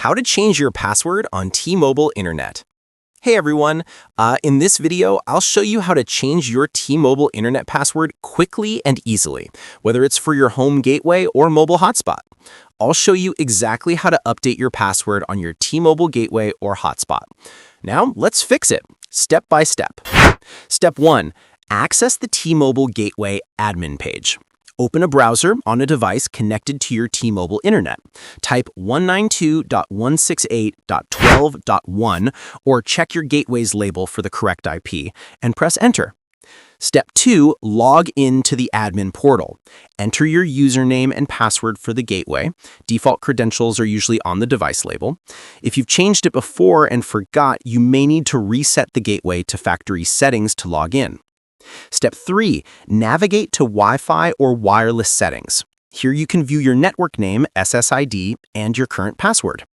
How to change your password on T-Mobile Internet. Hey everyone, in this video, I'll show you how to change your T-Mobile Internet password quickly and easily, whether it's for your home gateway or mobile hotspot. I'll show you exactly how to update your password on your T-Mobile gateway or hotspot. Now, let's fix it, step by step. Step 1. Access the T-Mobile gateway admin page. Open a browser on a device connected to your T-Mobile Internet. Type 192.168.12.1 or check your gateway's label for the correct IP and press Enter. Step 2. Log in to the admin portal. Enter your username and password for the gateway. Default credentials are usually on the device label. If you've changed it before and forgot, you may need to reset the gateway to factory settings to log in. Step 3. Navigate to Wi-Fi or wireless settings. Here you can view your network name, SSID, and your current password.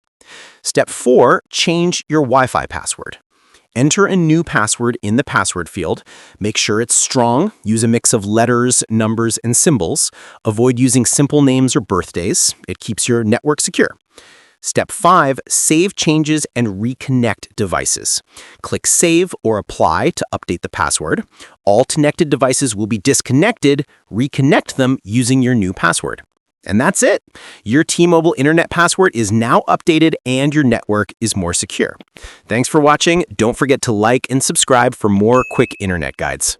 Step 4. Change your Wi-Fi password. Enter a new password in the password field. Make sure it's strong. Use a mix of letters, numbers, and symbols. Avoid using simple names or birthdays. It keeps your network secure. Step 5. Save changes and reconnect devices. Click Save or Apply to update the password. All connected devices will be disconnected. Reconnect them using your new password. And that's it. Your T-Mobile Internet password is now updated and your network is more secure. Thanks for watching. Don't forget to like and subscribe for more quick internet guides.